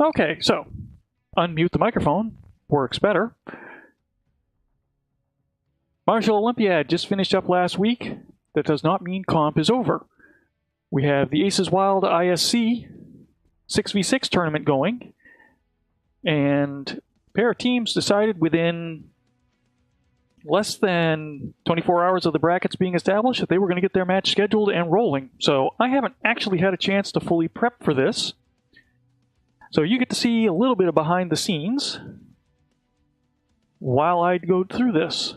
Okay, so unmute the microphone works better. Martial Olympiad just finished up last week. That does not mean comp is over. We have the Aces Wild ISC 6v6 tournament going, and a pair of teams decided within less than 24 hours of the brackets being established that they were going to get their match scheduled and rolling. So I haven't actually had a chance to fully prep for this. So you get to see a little bit of behind the scenes while I go through this.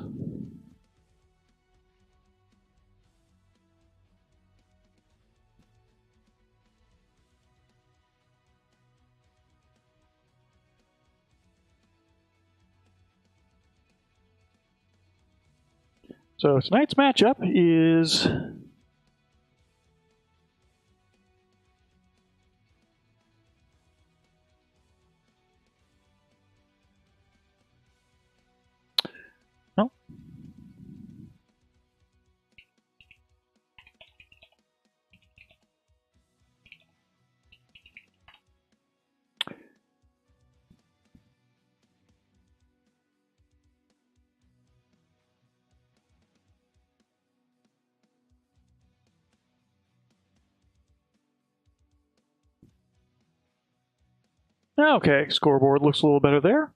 So tonight's matchup is okay, scoreboard looks a little better there.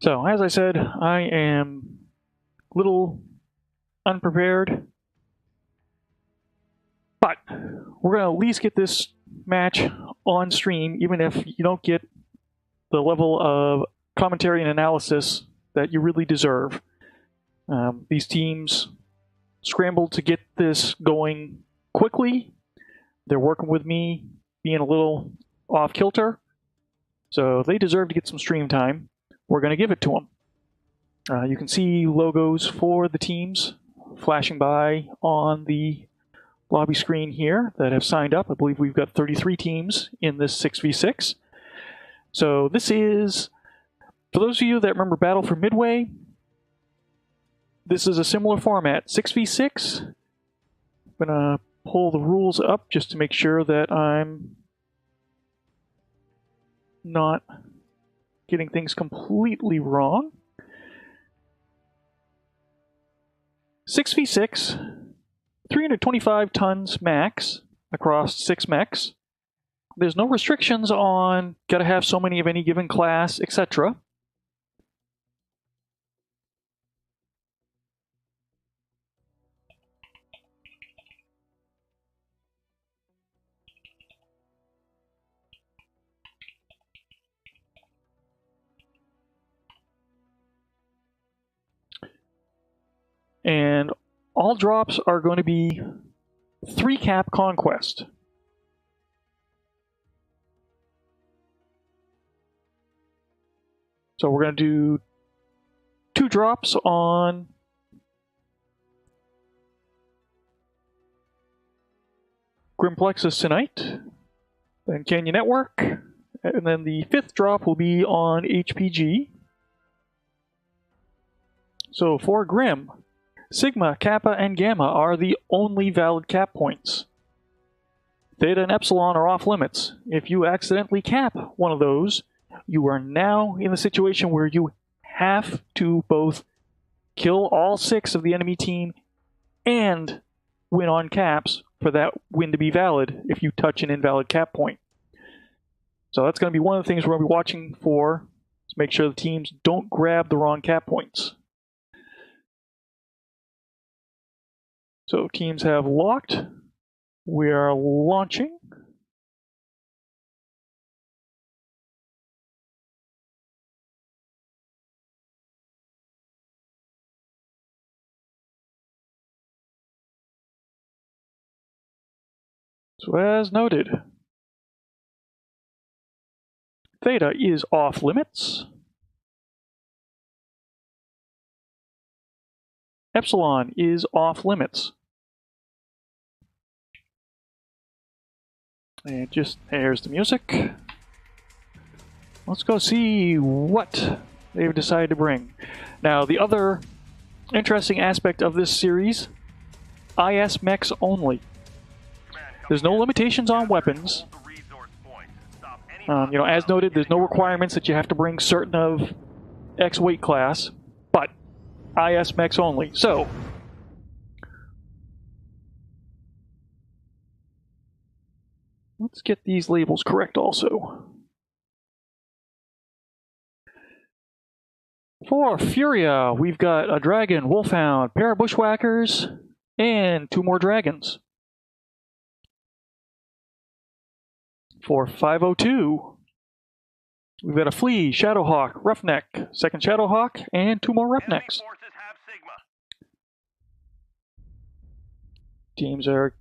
So, as I said, I am a little unprepared, but we're going to at least get this match on stream, even if you don't get the level of commentary and analysis that you really deserve. These teams scrambled to get this going quickly. They're working with me, being a little off kilter, so they deserve to get some stream time. We're going to give it to them. You can see logos for the teams flashing by on the lobby screen here that have signed up. I believe we've got 33 teams in this 6v6. So this is, for those of you that remember Battle for Midway, this is a similar format, 6v6. I'm going to pull the rules up just to make sure that I'm not getting things completely wrong. 6v6, 325 tons max across 6 mechs. There's no restrictions on gotta have so many of any given class, etc. And all drops are going to be 3 cap conquest. So we're going to do 2 drops on Grimplexus tonight, then Canyon Network, and then the 5th drop will be on HPG. So for Grim, Sigma, Kappa, and Gamma are the only valid cap points. Theta and Epsilon are off limits. If you accidentally cap one of those, you are now in the situation where you have to both kill all 6 of the enemy team and win on caps for that win to be valid if you touch an invalid cap point. So that's going to be one of the things we're going to be watching for, to make sure the teams don't grab the wrong cap points. So teams have locked. We are launching. So as noted, Theta is off limits. Epsilon is off limits. And just, there's the music. Let's go see what they've decided to bring. Now, the other interesting aspect of this series, IS mechs only. There's no limitations on weapons. You know, as noted, there's no requirements that you have to bring certain of X weight class, but IS mechs only. So, let's get these labels correct also. For Furia, we've got a dragon, wolfhound, pair of bushwhackers, and 2 more dragons. For 502, we've got a flea, shadowhawk, roughneck, second shadowhawk, and 2 more roughnecks. Teams are...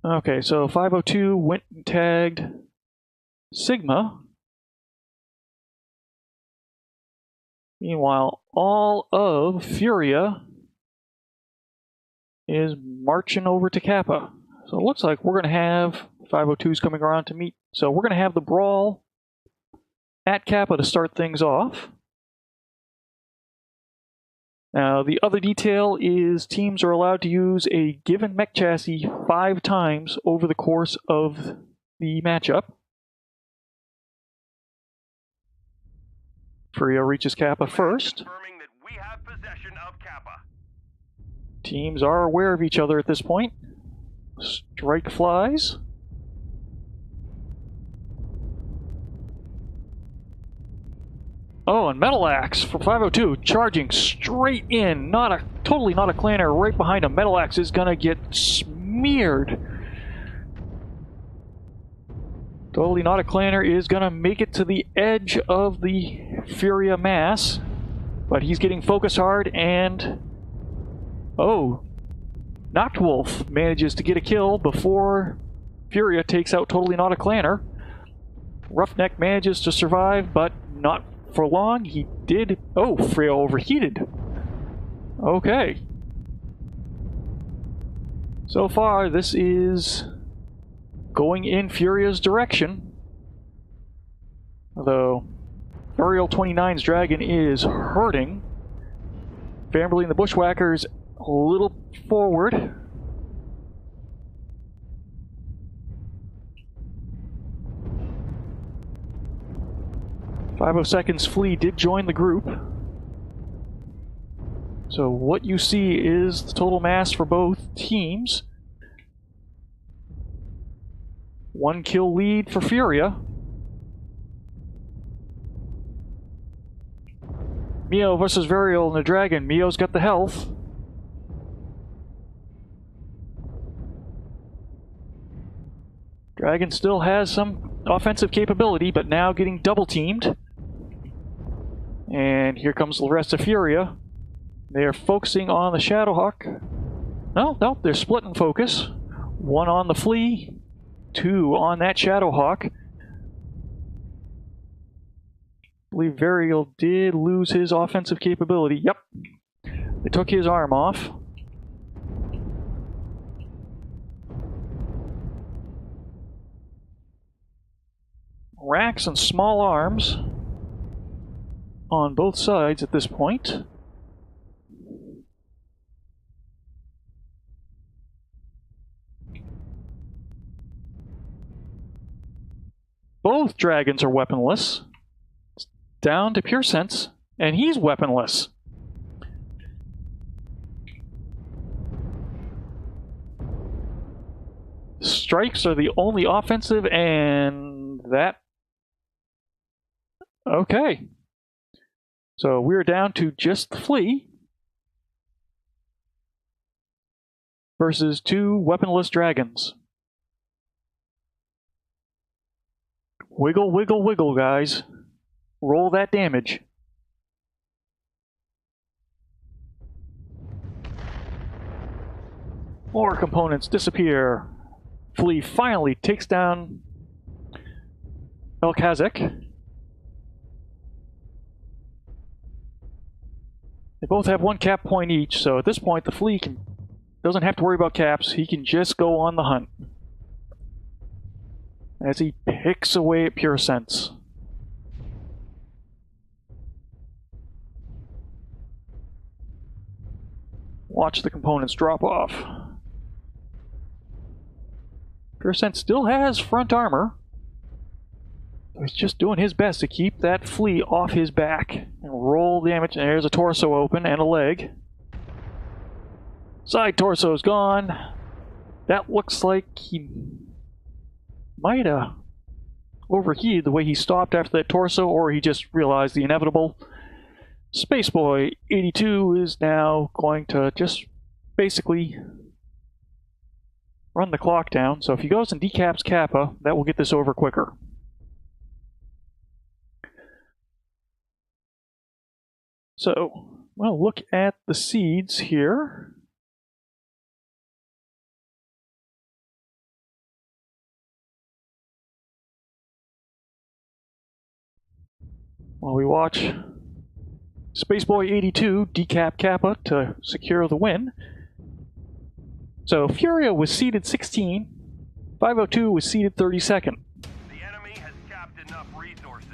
Okay, so 502 went and tagged Sigma. Meanwhile, all of Furia is marching over to Kappa. So it looks like we're going to have 502s coming around to meet. So we're going to have the brawl at Kappa to start things off. Now, the other detail is teams are allowed to use a given mech chassis 5 times over the course of the matchup. Furia reaches Kappa first. Teams are aware of each other at this point. Strike flies. Oh, and Metal Axe for 502, charging straight in. Totally not a clanner right behind him. Metal Axe is gonna get smeared. Totally not a clanner is gonna make it to the edge of the Furia mass, but he's getting focus hard and... Oh, Noctwolf manages to get a kill before Furia takes out Totally Not a Clanner. Roughneck manages to survive, but not for long. He did... Oh, Furia overheated. Okay. So far, this is going in Furia's direction. Although, Ariel 29's dragon is hurting. Famberly and the Bushwhackers a little forward. .50 Flea did join the group. So what you see is the total mass for both teams. 1 kill lead for Furia. Mio versus Varial and the Dragon. Mio's got the health. Dragon still has some offensive capability, but now getting double teamed. And here comes the rest of Furia. They are focusing on the Shadowhawk. No, they're splitting focus. 1 on the Flea, 2 on that Shadowhawk. I believe Varial did lose his offensive capability. Yep. They took his arm off. Racks and small arms on both sides at this point. Both dragons are weaponless. It's down to Pure Sense, and he's weaponless. Strikes are the only offensive, and that... Okay. So we're down to just the Flea versus 2 weaponless dragons. Wiggle, wiggle, wiggle, guys. Roll that damage. More components disappear. Flea finally takes down El Kazakh. both have 1 cap point each, so at this point the Flea doesn't have to worry about caps. He can just go on the hunt as he picks away at Pure Sense. Watch the components drop off. Pure Sense still has front armor. He's just doing his best to keep that Flea off his back and roll damage. And there's a torso open and a leg. Side torso's gone. That looks like he might have overheated the way he stopped after that torso, or he just realized the inevitable. Spaceboy 82 is now going to just basically run the clock down. So if he goes and decaps Kappa, that will get this over quicker. So, we'll look at the seeds here. While we watch Spaceboy 82 decap Kappa to secure the win. So, Furia was seeded 16, 502 was seeded 32nd. The enemy has capped enough resources.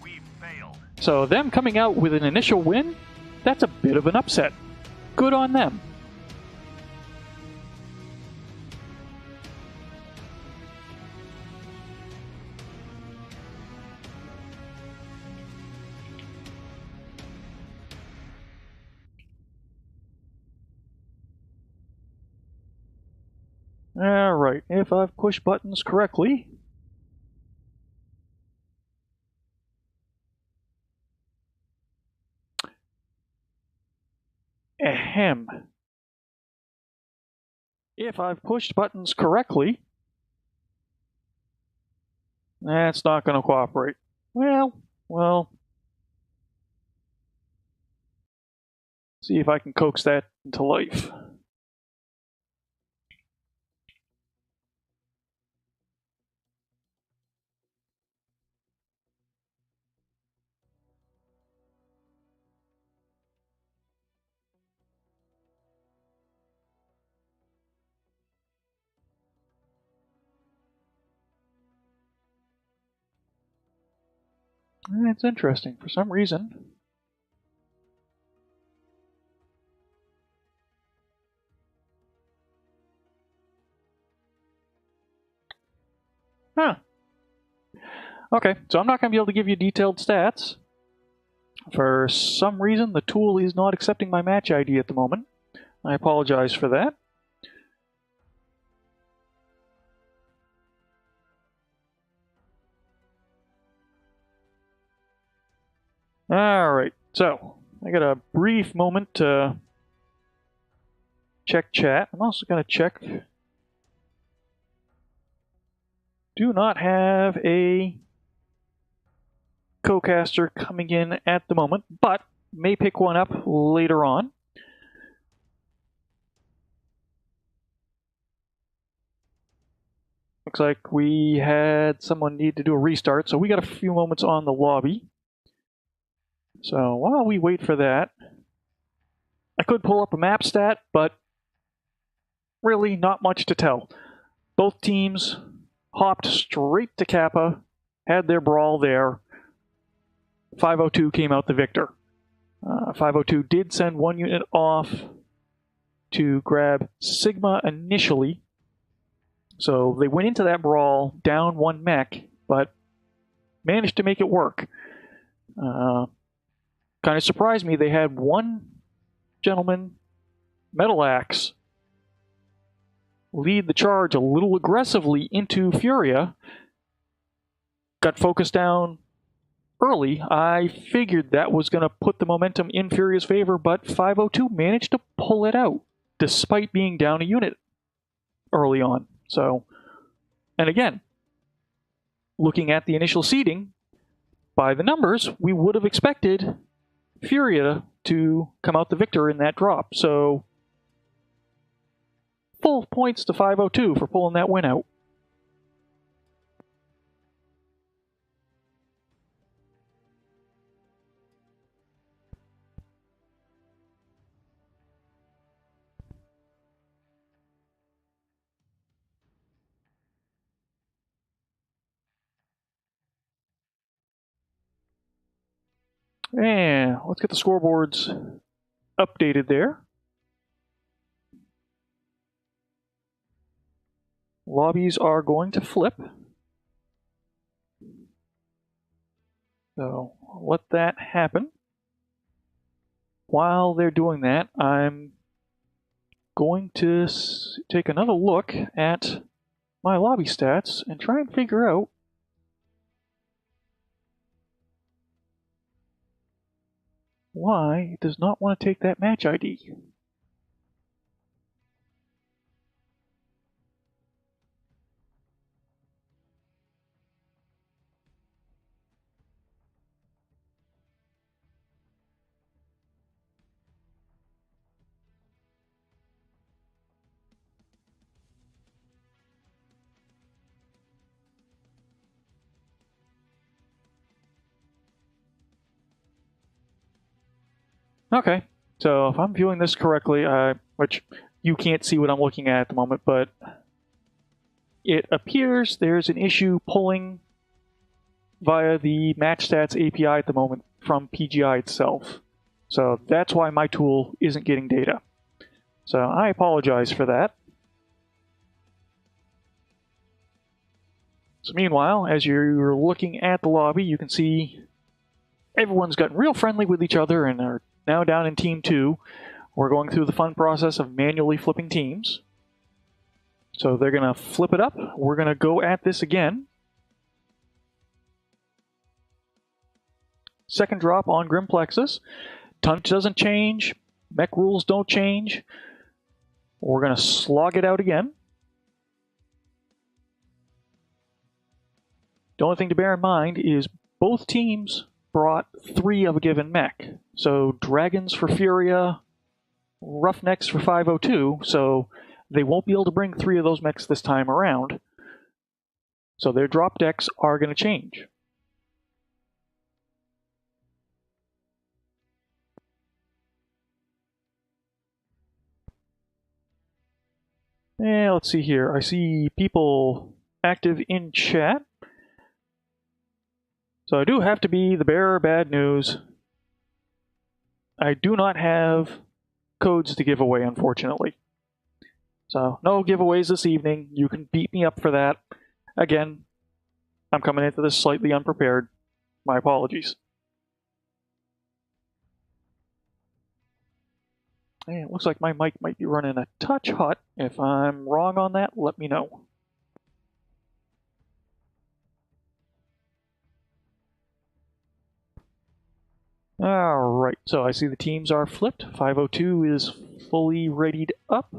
We've failed. So them coming out with an initial win, that's a bit of an upset. Good on them. Alright, if I've pushed buttons correctly, ahem. If I've pushed buttons correctly, that's not going to cooperate. Well, see if I can coax that into life. That's interesting. For some reason, okay, so I'm not going to be able to give you detailed stats. For some reason, the tool is not accepting my match ID at the moment. I apologize for that. Alright, so I got a brief moment to check chat. I'm also going to check. Do not have a co-caster coming in at the moment, but may pick one up later on. Looks like we had someone need to do a restart, so we got a few moments on the lobby. So while we wait for that, I could pull up a map stat, but really not much to tell. Both teams hopped straight to Kappa, had their brawl there. 502 came out the victor. 502 did send one unit off to grab Sigma initially. So they went into that brawl down one mech, but managed to make it work. Kind of surprised me. They had one gentleman, Metal Axe, lead the charge a little aggressively into Furia. Got focused down early. I figured that was going to put the momentum in Furia's favor, but 502 managed to pull it out, despite being down a unit early on. So, and again, looking at the initial seeding, by the numbers, we would have expected Furia to come out the victor in that drop. So, full points to 502 for pulling that win out. And let's get the scoreboards updated there. Lobbies are going to flip. So let that happen. While they're doing that, I'm going to take another look at my lobby stats and try and figure out why it does not want to take that match ID. Okay, so if I'm viewing this correctly, which you can't see what I'm looking at the moment, but it appears there's an issue pulling via the match stats API at the moment from PGI itself. So that's why my tool isn't getting data. So I apologize for that. So meanwhile, as you're looking at the lobby, you can see everyone's gotten real friendly with each other and are now down in Team 2. We're going through the fun process of manually flipping teams. So they're going to flip it up. We're going to go at this again. Second drop on Grimplexus. Tonnage doesn't change. Mech rules don't change. We're going to slog it out again. The only thing to bear in mind is both teams brought 3 of a given mech. So Dragons for Furia, Roughnecks for 502, so they won't be able to bring 3 of those mechs this time around. So their drop decks are going to change. And let's see here. I see people active in chat. So I do have to be the bearer of bad news. I do not have codes to give away, unfortunately. So no giveaways this evening. You can beat me up for that. Again, I'm coming into this slightly unprepared. My apologies. And it looks like my mic might be running a touch hot. If I'm wrong on that, let me know. Alright, so I see the teams are flipped. 502 is fully readied up.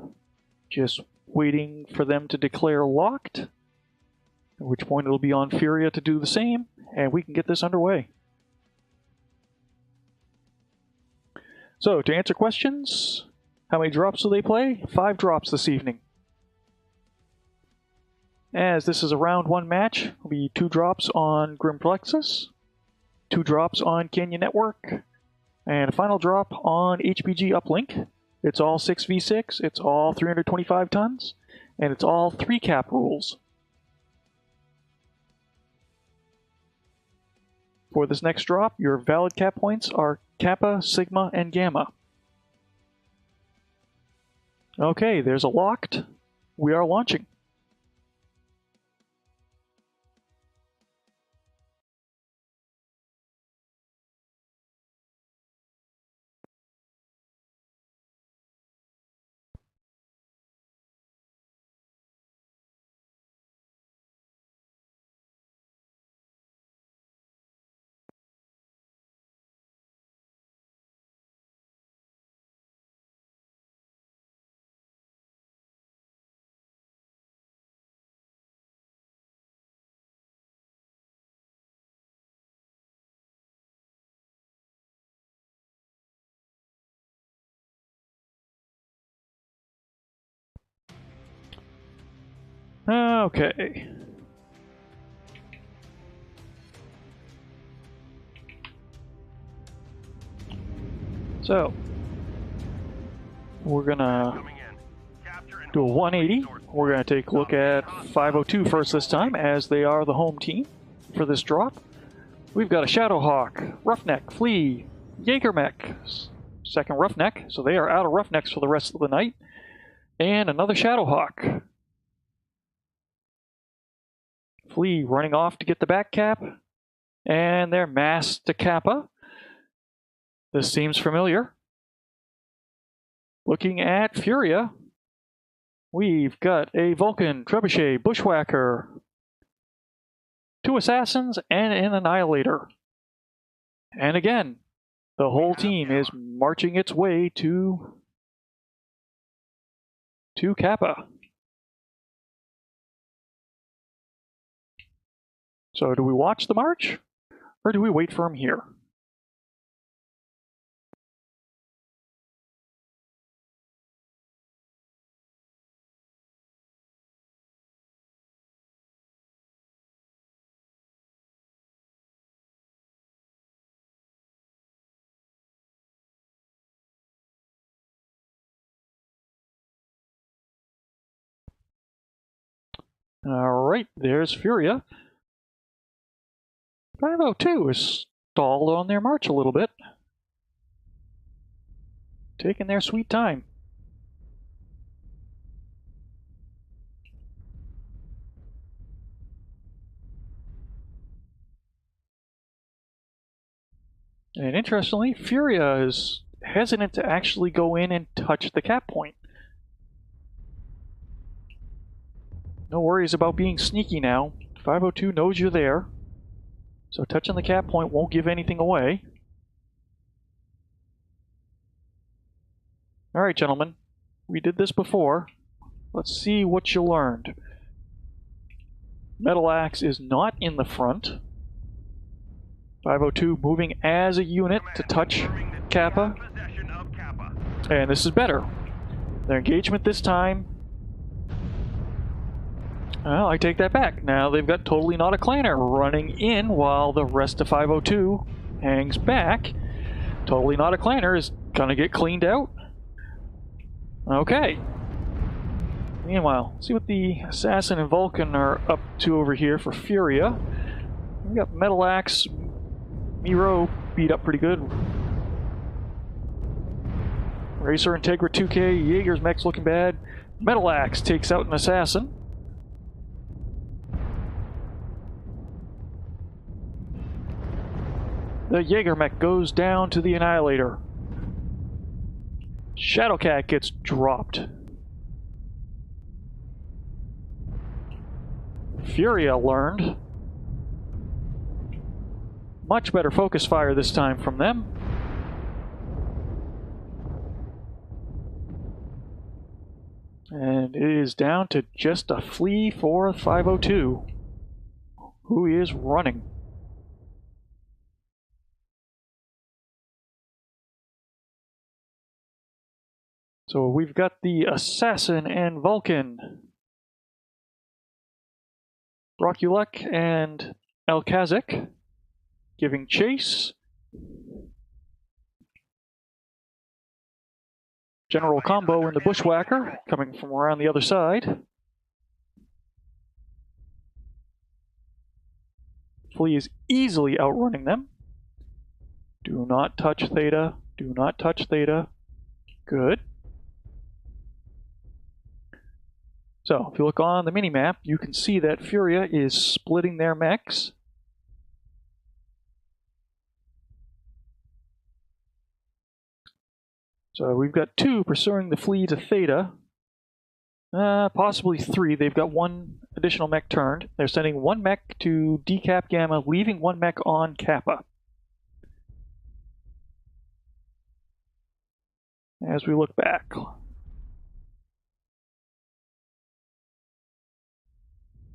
Just waiting for them to declare locked. At which point it'll be on Furia to do the same, and we can get this underway. So, to answer questions, how many drops do they play? 5 drops this evening. As this is a round 1 match, it'll be 2 drops on Grimplexus, 2 drops on Canyon Network, and a final drop on HPG Uplink. It's all 6v6, it's all 325 tons, and it's all 3 cap rules. For this next drop, your valid cap points are Kappa, Sigma, and Gamma. Okay, there's a locked. We are launching. Okay. So, we're gonna do a 180. We're gonna take a look at 502 first this time, as they are the home team for this drop. We've got a Shadowhawk, Roughneck, Flea, Jägermech, second Roughneck, so they are out of Roughnecks for the rest of the night, and another Shadowhawk. Flea running off to get the back cap, and they're masked to Kappa. This seems familiar. Looking at Furia, we've got a Vulcan, Trebuchet, Bushwhacker, 2 Assassins, and an Annihilator. And again, the whole team is marching its way to Kappa. So do we watch the march, or do we wait for him here? Alright, there's Furia. 502 is stalled on their march a little bit. Taking their sweet time. And interestingly, Furia is hesitant to actually go in and touch the cap point. No worries about being sneaky now. 502 knows you're there. So touching the cap point won't give anything away. Alright, gentlemen. We did this before. Let's see what you learned. Metal Axe is not in the front. 502 moving as a unit to touch Kappa. And this is better. Their engagement this time. Well, I take that back. Now they've got Totally Not a Clanner running in while the rest of 502 hangs back. Totally Not a Clanner is gonna get cleaned out. Okay. Meanwhile, see what the Assassin and Vulcan are up to over here for Furia. We got Metal Axe, Miro beat up pretty good. Racer Integra 2K, Jaeger's mech's looking bad. Metal Axe takes out an Assassin. The Jaeger mech goes down to the Annihilator. Shadowcat gets dropped. Furia learned. Much better focus fire this time from them. And it is down to just a Flea for 502, who is running. So we've got the Assassin and Vulcan, Roculek and Alkazik giving chase. General Combo and the Bushwhacker coming from around the other side. Flea is easily outrunning them. Do not touch Theta. Do not touch Theta. Good. So, if you look on the mini-map, you can see that Furia is splitting their mechs. So we've got 2 pursuing the Flea to Theta. Possibly 3. They've got 1 additional mech turned. They're sending 1 mech to decap Gamma, leaving 1 mech on Kappa. As we look back.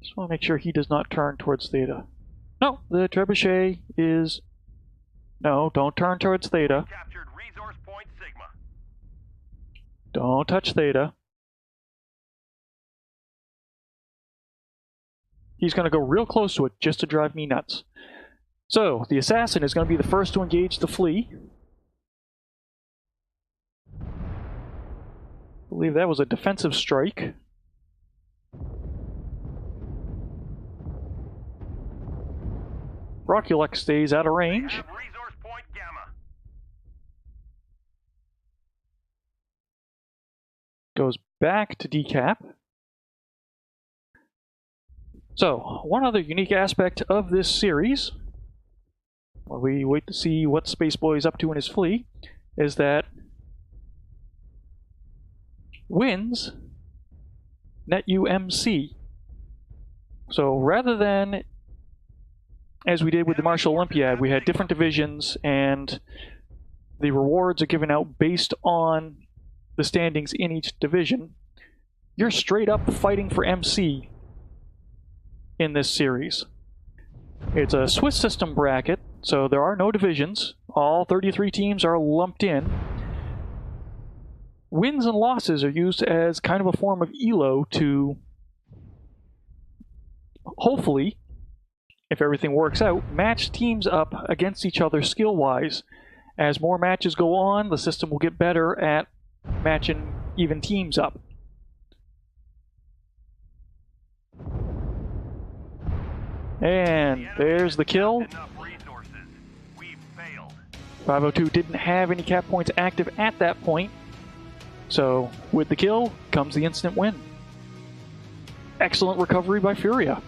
Just want to make sure he does not turn towards Theta. No, the Trebuchet is... No, don't turn towards Theta. Captured resource point Sigma. Don't touch Theta. He's going to go real close to it just to drive me nuts. So, the Assassin is going to be the first to engage the Flea. I believe that was a defensive strike. Roculux stays out of range. Have resource point Gamma. Goes back to decap. So, one other unique aspect of this series, while we wait to see what Spaceboy is up to in his fleet, is that wins net you MC. So rather than, as we did with the Martial Olympiad, we had different divisions and the rewards are given out based on the standings in each division, you're straight up fighting for MC in this series. It's a Swiss system bracket, so there are no divisions. All 33 teams are lumped in. Wins and losses are used as kind of a form of ELO to, hopefully, if everything works out, match teams up against each other skill-wise. As more matches go on, the system will get better at matching even teams up. And there's the kill. 502 didn't have any cap points active at that point, so with the kill comes the instant win. Excellent recovery by Furia.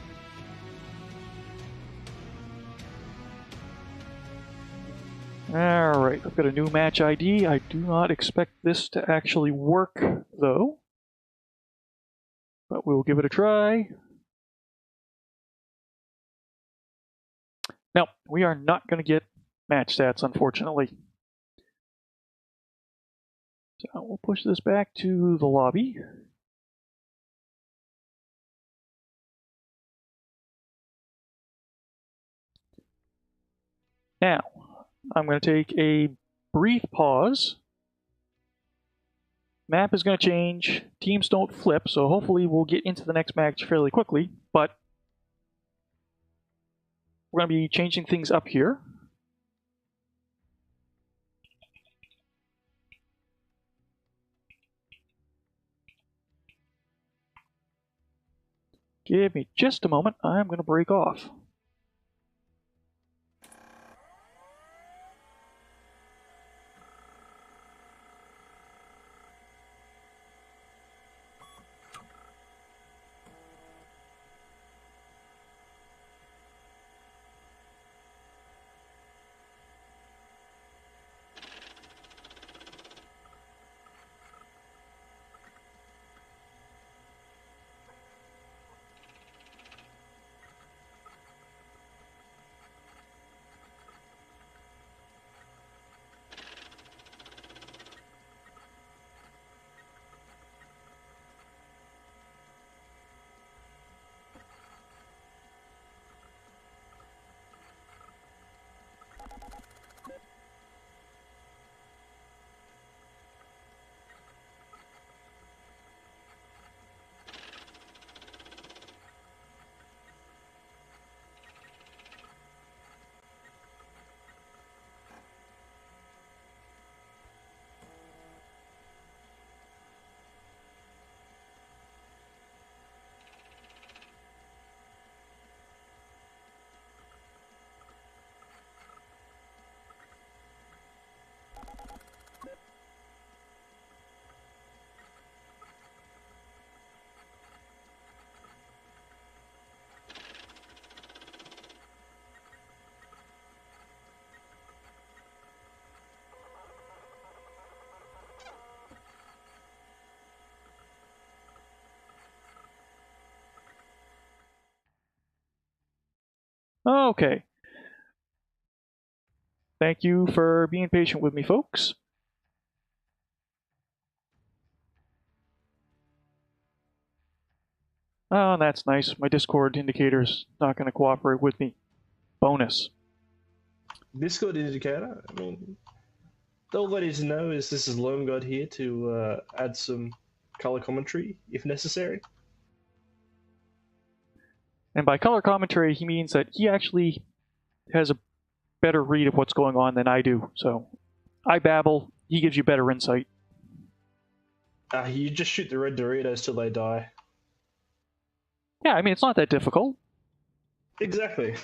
Alright, I've got a new match ID. I do not expect this to actually work, though. But we'll give it a try. No, we are not going to get match stats, unfortunately. So we'll push this back to the lobby. Now, I'm going to take a brief pause. Map is going to change. Teams don't flip, so hopefully we'll get into the next match fairly quickly, but we're going to be changing things up here. Give me just a moment. I'm going to break off. Okay. Thank you for being patient with me, folks. Oh, that's nice. My Discord indicator's not going to cooperate with me. Bonus. Discord indicator? I mean, all that is to know is this is Lone God here to add some color commentary, if necessary. And by color commentary, he means that he actually has a better read of what's going on than I do. So I babble, he gives you better insight. You just shoot the red Doritos till they die. Yeah, I mean, it's not that difficult. Exactly.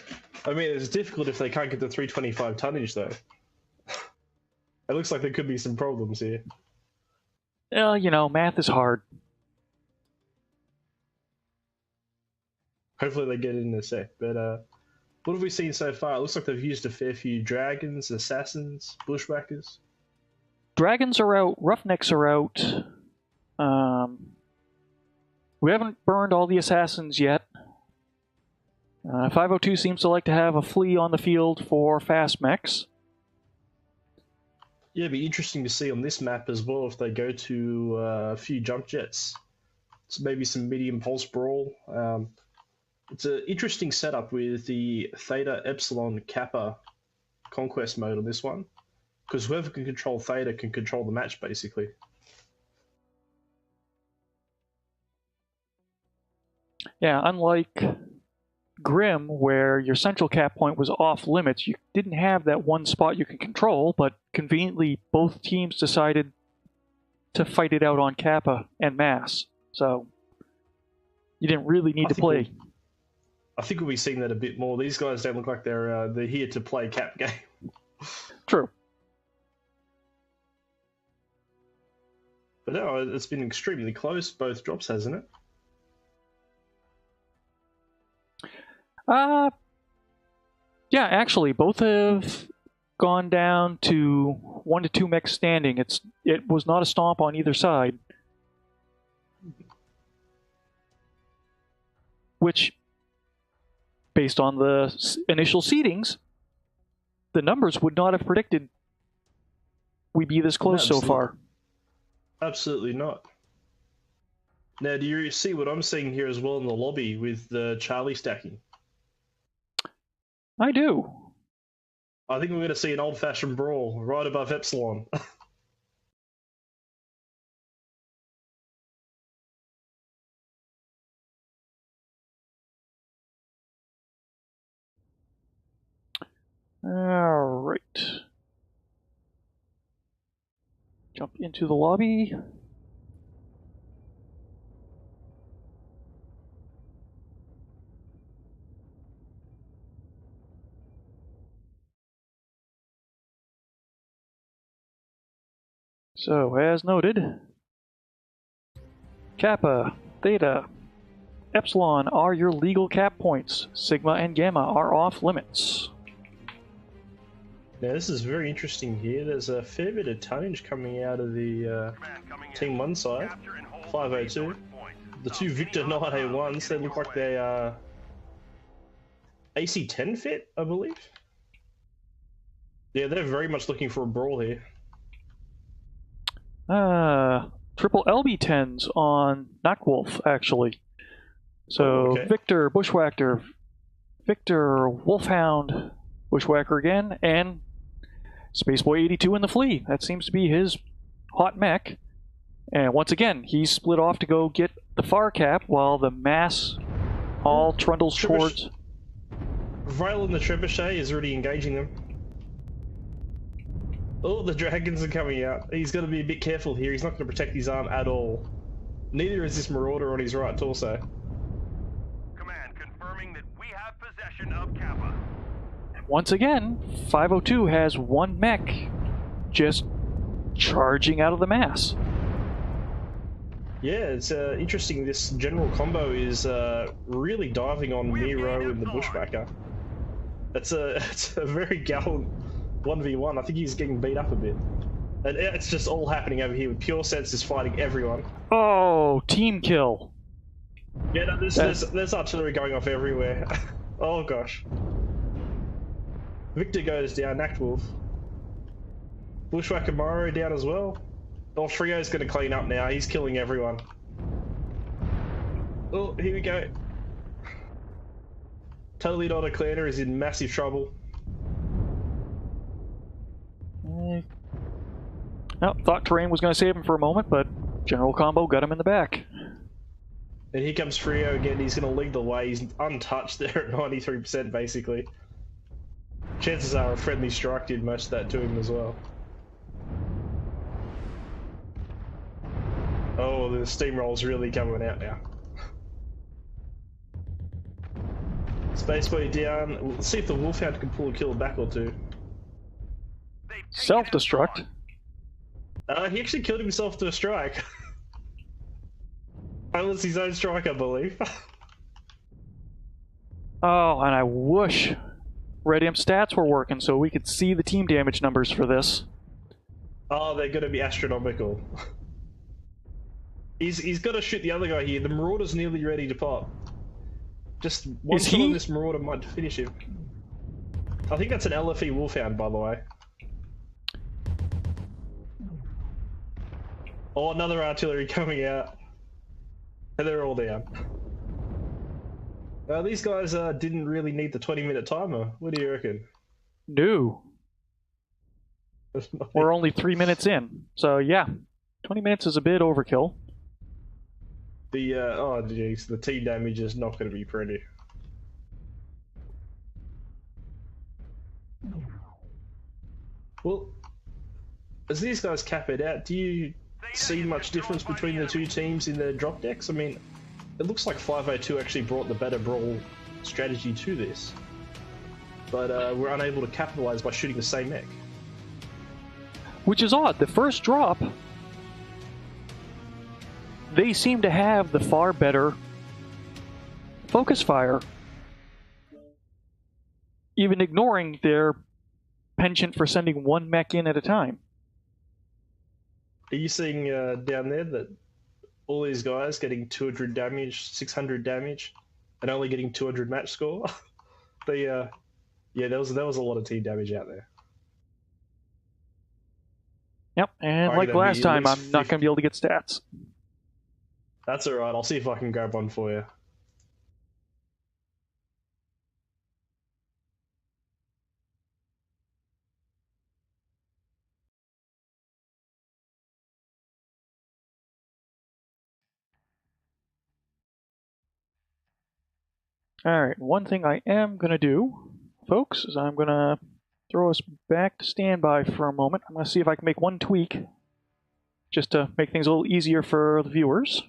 I mean, it's difficult if they can't get the 325 tonnage, though. It looks like there could be some problems here. You know, math is hard. Hopefully they get it in a sec. But what have we seen so far? It looks like they've used a fair few dragons, assassins, bushwhackers. Dragons are out. Roughnecks are out. We haven't burned all the assassins yet. 502 seems to like to have a flea on the field for fast mechs. Yeah, it'd be interesting to see on this map as well if they go to a few jump jets. So maybe some medium pulse brawl. It's an interesting setup with the Theta, Epsilon, Kappa conquest mode on this one. Because whoever can control Theta can control the match, basically. Yeah, unlike Grim, where your central cap point was off limits, you didn't have that one spot you can control, but conveniently both teams decided to fight it out on Kappa and Mass. So you didn't really need to play. I think we'll be seeing that a bit more. These guys don't look like they're here to play cap game. True. But no, it's been extremely close, both drops, hasn't it? Yeah, actually, both have gone down to 1 to 2 mechs standing. It was not a stomp on either side. Which, based on the initial seedings, the numbers would not have predicted we'd be this close so far. Absolutely not. Now, do you see what I'm seeing here as well in the lobby with the Charlie stacking? I do. I think we're going to see an old-fashioned brawl right above Epsilon. Alright. Jump into the lobby. So, as noted, Kappa, Theta, Epsilon are your legal cap points. Sigma and Gamma are off limits. Now, this is very interesting here. There's a fair bit of tonnage coming out of the Team 1 side, 502. The two Victor 981s, they look like they are AC-10 fit, I believe. Yeah, they're very much looking for a brawl here. Triple LB10s on Knockwolf, actually. So, okay. Victor, Bushwhacker, Victor, Wolfhound, Bushwhacker again, and Spaceboy 82 in the Flea. That seems to be his hot mech. And once again, he's split off to go get the far cap while the mass all trundles towards... Vrylan the Trebuchet is already engaging them. Oh, the dragons are coming out. He's got to be a bit careful here. He's not going to protect his arm at all. Neither is this Marauder on his right torso. Command confirming that we have possession of Kappa. Once again, 502 has one mech just charging out of the mass. Yeah, it's interesting. This general combo is really diving on Miro and the Bushwhacker. It's a very gallant 1v1. I think he's getting beat up a bit. And it's just all happening over here with Pure Sense is fighting everyone. Oh, team kill. Yeah, no, there's artillery going off everywhere. Oh gosh. Victor goes down, Knackwolf. Bushwhacker Moro down as well. Oh, Frio's going to clean up now. He's killing everyone. Oh, here we go. Totally Not a Cleaner is in massive trouble. Oh, thought Terrain was going to save him for a moment, but General Combo got him in the back. And here comes Frio again. He's going to lead the way. He's untouched there at 93% basically. Chances are a friendly strike did most of that to him as well. Oh, the steamroll's really coming out now. Spaceboy down. Let's see if the Wolfhound can pull a kill back or two. Self-destruct. He actually killed himself to a strike. That was his own strike, I believe. Oh, and I wish Radium stats were working so we could see the team damage numbers for this. Oh, they're going to be astronomical. He's got to shoot the other guy here. The Marauder's nearly ready to pop. Just one shot on this Marauder might finish him. I think that's an LFE Wolfhound, by the way. Oh, another artillery coming out. And they're all down. These guys didn't really need the 20-minute timer. What do you reckon? No. We're only 3 minutes in. So, yeah. 20 minutes is a bit overkill. Oh jeez, the team damage is not going to be pretty. Well, as these guys cap it out, do you see much difference between the two teams in their drop decks? I mean, it looks like 502 actually brought the better brawl strategy to this, but we're unable to capitalize by shooting the same mech. Which is odd. The first drop, they seem to have the far better focus fire, even ignoring their penchant for sending one mech in at a time. Are you seeing down there that all these guys getting 200 damage, 600 damage, and only getting 200 match score? Yeah, there was a lot of team damage out there. Yep, and like last time, I'm not going to be able to get stats. That's alright, I'll see if I can grab one for you. Alright, one thing I am going to do, folks, is I'm going to throw us back to standby for a moment. I'm going to see if I can make one tweak, just to make things a little easier for the viewers.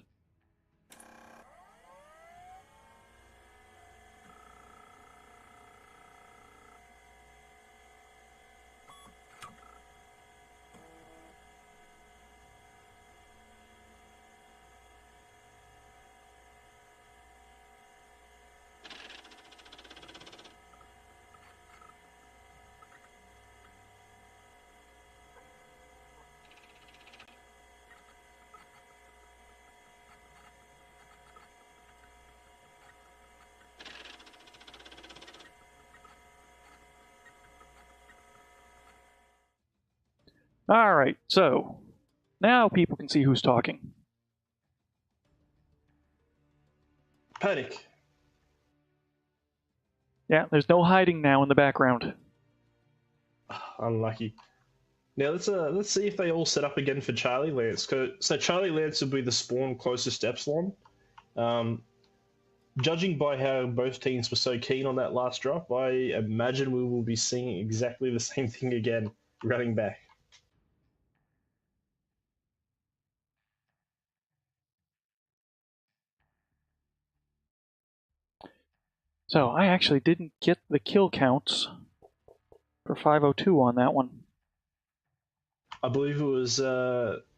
Alright, so now people can see who's talking. Panic. Yeah, there's no hiding now in the background. Unlucky. Now let's see if they all set up again for Charlie Lance. So Charlie Lance will be the spawn closest to Epsilon. Judging by how both teams were so keen on that last drop, I imagine we will be seeing exactly the same thing again, running back. So I actually didn't get the kill counts for 502 on that one. I believe it was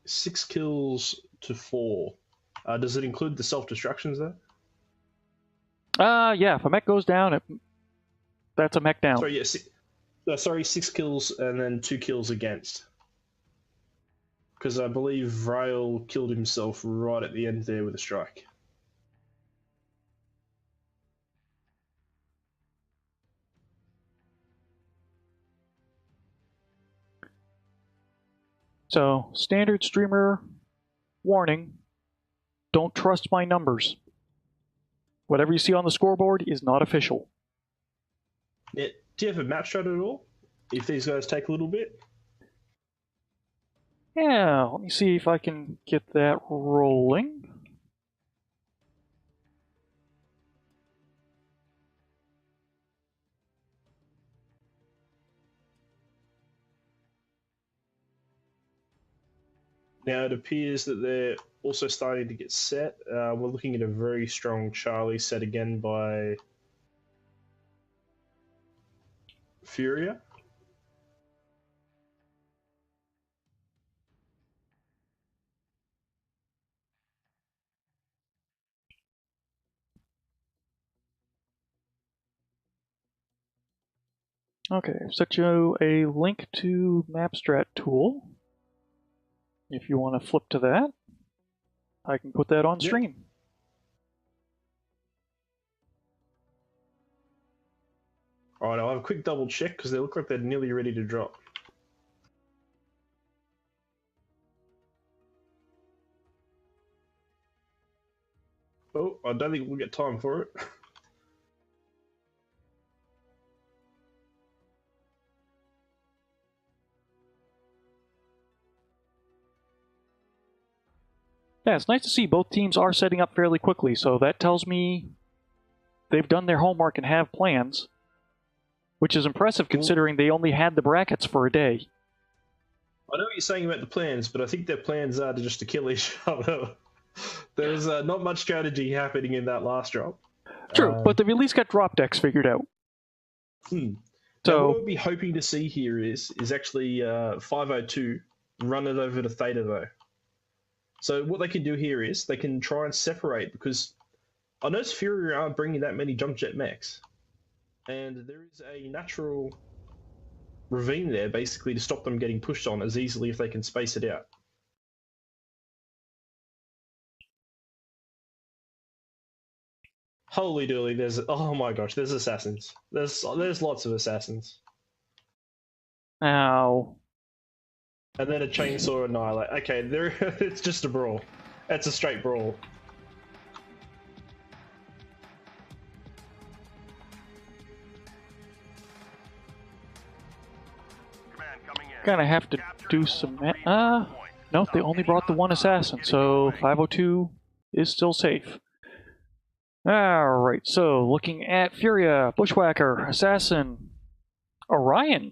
6 kills to 4. Does it include the self-destructions there? Yeah, if a mech goes down, that's a mech down. Sorry, yeah, sorry, 6 kills and then 2 kills against. Because I believe Rail killed himself right at the end there with a strike. So, standard streamer warning, don't trust my numbers. Whatever you see on the scoreboard is not official. Yeah, do you have a map strat at all? If these guys take a little bit? Yeah, let me see if I can get that rolling. Now it appears that they're also starting to get set. We're looking at a very strong Charlie set again by Furia. Okay, I've set you a link to MapStrat tool. If you want to flip to that, I can put that on stream. Alright, I'll have a quick double check because they look like they're nearly ready to drop. Oh, I don't think we'll get time for it. Yeah, it's nice to see both teams are setting up fairly quickly, so that tells me they've done their homework and have plans, which is impressive considering they only had the brackets for a day. I know what you're saying about the plans, but I think their plans are just to kill each other. There's not much strategy happening in that last drop. True, but they've at least got drop decks figured out. So So what we'll be hoping to see here is actually 502 run it over to Theta though. So what they can do here is they can try and separate, because I noticed Furia aren't bringing that many jump jet mechs, and there is a natural ravine there basically to stop them getting pushed on as easily if they can space it out. Holy dooly, there's, oh my gosh, there's assassins. There's lots of assassins. now, And then a chainsaw annihilate. Okay, there it's just a brawl. It's a straight brawl. Command coming in. gonna have to do some. No, they only brought the one assassin, so 502 is still safe. Alright, so looking at Furia, Bushwhacker, Assassin, Orion,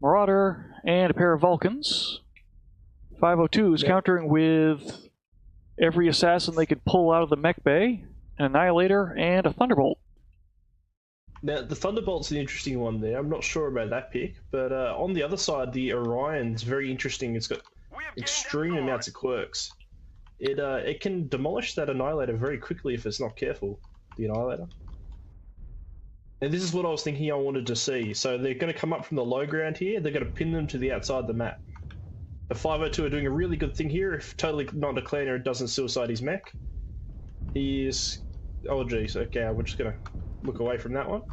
Marauder, and a pair of Vulcans. 502 is countering with every assassin they could pull out of the mech bay, an Annihilator, and a Thunderbolt. Now, the Thunderbolt's an interesting one there. I'm not sure about that pick, but on the other side, the Orion's very interesting. It's got extreme amounts of quirks. It can demolish that Annihilator very quickly if it's not careful, the Annihilator. And this is what I was thinking I wanted to see. So they're going to come up from the low ground here, they're going to pin them to the outside of the map. The 502 are doing a really good thing here, if totally not declaring it doesn't suicide his mech. He is... oh geez, okay, we're just going to look away from that one.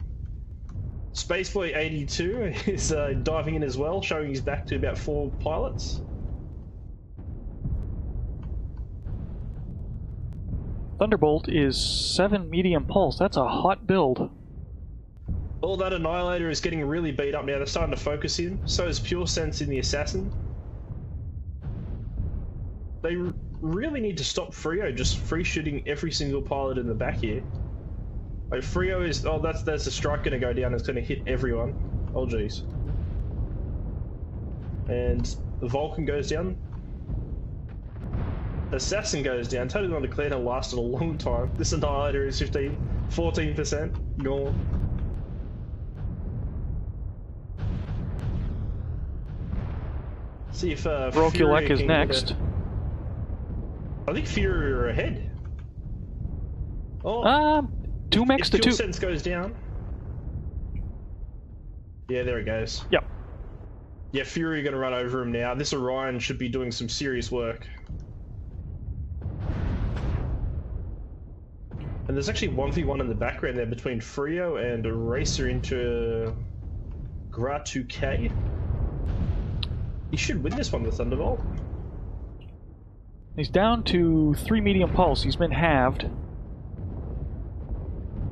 Spaceboy 82 is diving in as well, showing his back to about 4 pilots. Thunderbolt is 7 medium pulse. That's a hot build. All that Annihilator is getting really beat up now. They're starting to focus him. So is Pure Sense in the Assassin. They really need to stop Frio just free shooting every single pilot in the back here. Like Frio is... oh, there's a strike going to go down. It's going to hit everyone. Oh jeez. And the Vulcan goes down. Assassin goes down. Totally not declared and lasted a long time. This Annihilator is 14% gone. See if Rokulek is next. I think Furia are ahead. Oh, 2 mechs to 2. Pure Sense goes down. Yeah, there it goes. Yep. Yeah, Fury are going to run over him now. This Orion should be doing some serious work. And there's actually 1v1 in the background there between Frio and a racer into Gra2K. He should win this one with Thunderbolt. He's down to 3 medium pulse. He's been halved.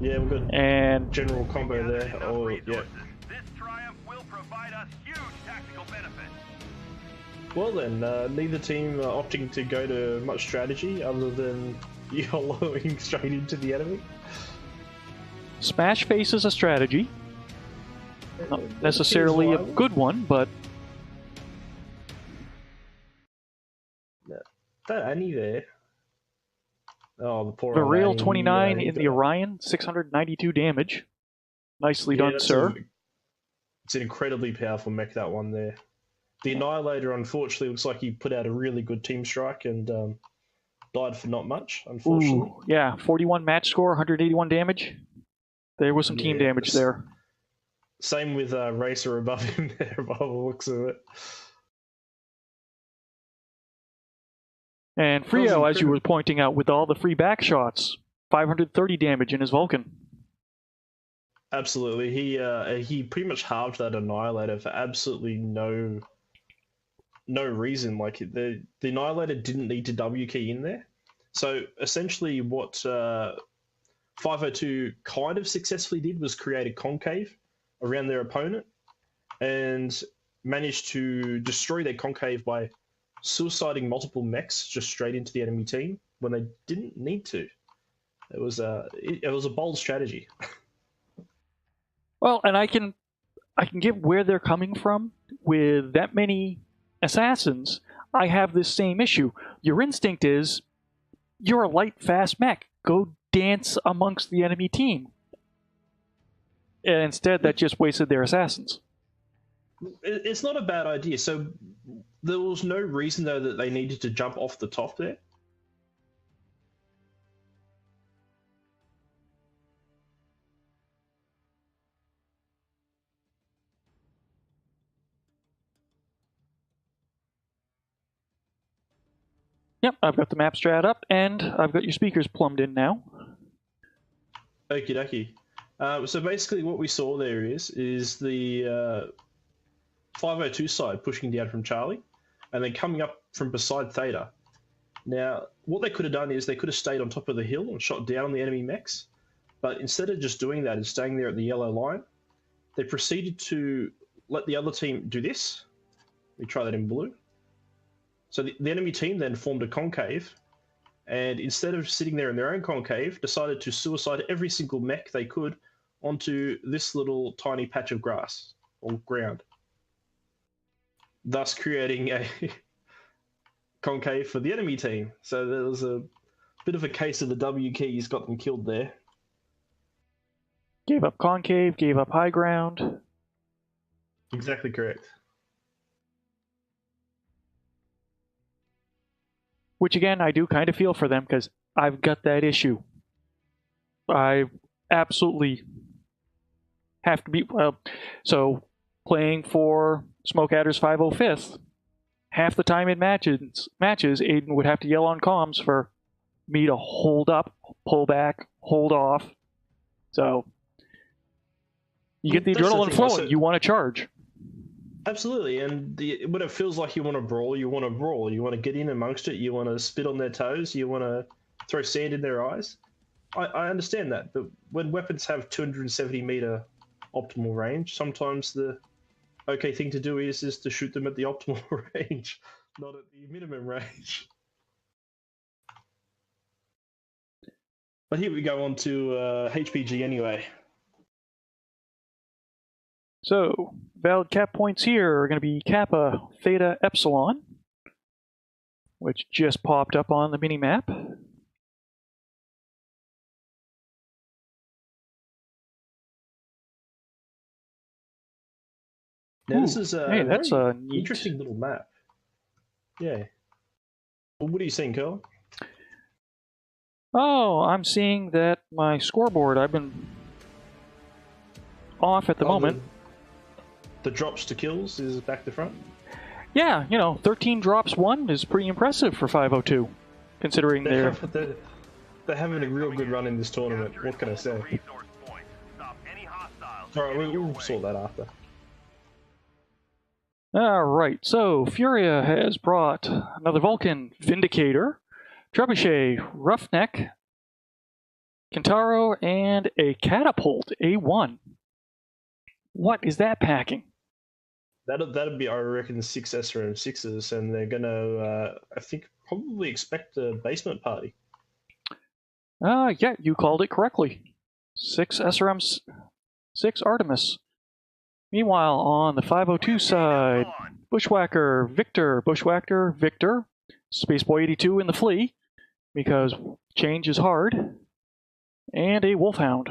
Yeah, we've got and general combo there. Oh, yeah. This triumph will provide us huge tactical benefit. Well then, neither team opting to go to much strategy other than YOLOing straight into the enemy. Smash Face is a strategy. Not necessarily a good one, but... That Annie there. Oh, the poor The old Rail Annie, 29 he in the Orion, 692 damage. Nicely done, sir. It's an incredibly powerful mech, that one there. The Annihilator, unfortunately, looks like he put out a really good team strike and died for not much, unfortunately. Ooh, yeah, 41 match score, 181 damage. There was some team damage there. Same with Racer above him there, by the looks of it. And Frio, as you were pointing out, with all the free back shots, 530 damage in his Vulcan. Absolutely. He pretty much halved that Annihilator for absolutely no reason. Like, the Annihilator didn't need to W key in there. So essentially what 502 kind of successfully did was create a concave around their opponent and managed to destroy their concave by suiciding multiple mechs just straight into the enemy team when they didn't need to. It was a bold strategy. Well, and I can get where they're coming from. With that many assassins, I have this same issue. Your instinct is, you're a light, fast mech. Go dance amongst the enemy team. And instead, that just wasted their assassins. It's not a bad idea. So there was no reason, though, that they needed to jump off the top there. Yep, I've got the map strat up, and I've got your speakers plumbed in now. Okie dokie. So basically what we saw there is the 502 side pushing down from Charlie, and then coming up from beside Theta. Now, what they could have done is they could have stayed on top of the hill and shot down on the enemy mechs, but instead of just doing that and staying there at the yellow line, they proceeded to let the other team do this. We try that in blue. So the enemy team then formed a concave, and instead of sitting there in their own concave, decided to suicide every single mech they could onto this little tiny patch of grass or ground, thus creating a concave for the enemy team. So there was a bit of a case of the W keys got them killed there. Gave up concave, gave up high ground. Exactly correct. Which, again, I do kind of feel for them, because I've got that issue. I absolutely have to be... so, playing for Smoke Adder's 505th, half the time in matches, Aiden would have to yell on comms for me to hold up, pull back, hold off. So, you get the adrenaline flowing, you want to charge. Absolutely, and when it feels like you want to brawl, you want to brawl. You want to get in amongst it, you want to spit on their toes, you want to throw sand in their eyes. I understand that, but when weapons have 270 meter optimal range, sometimes the okay thing to do is to shoot them at the optimal range, not at the minimum range. But here we go on to HPG anyway. So, valid cap points here are going to be Kappa, Theta, Epsilon, which just popped up on the mini-map. Now, this is a that's a neat... interesting little map. Yeah. Well, what are you seeing, Curl? Oh, I'm seeing that my scoreboard, I've been off at the moment. The drops to kills is back to front? Yeah, 13 drops 1 is pretty impressive for 502, considering they're having a real good run in this tournament. What can I say? Alright, we'll sort that after. Alright, so Furia has brought another Vulcan, Vindicator, Trebuchet, Roughneck, Kintaro, and a Catapult, A1. What is that packing? That'd be, I reckon, 6 SRM6s, and they're going to, I think, probably expect a basement party. Yeah, you called it correctly. 6 SRMs, 6 Artemis. Meanwhile, on the 502 side, Bushwhacker, Victor, Spaceboy 82 in the Flea, because change is hard, and a Wolfhound.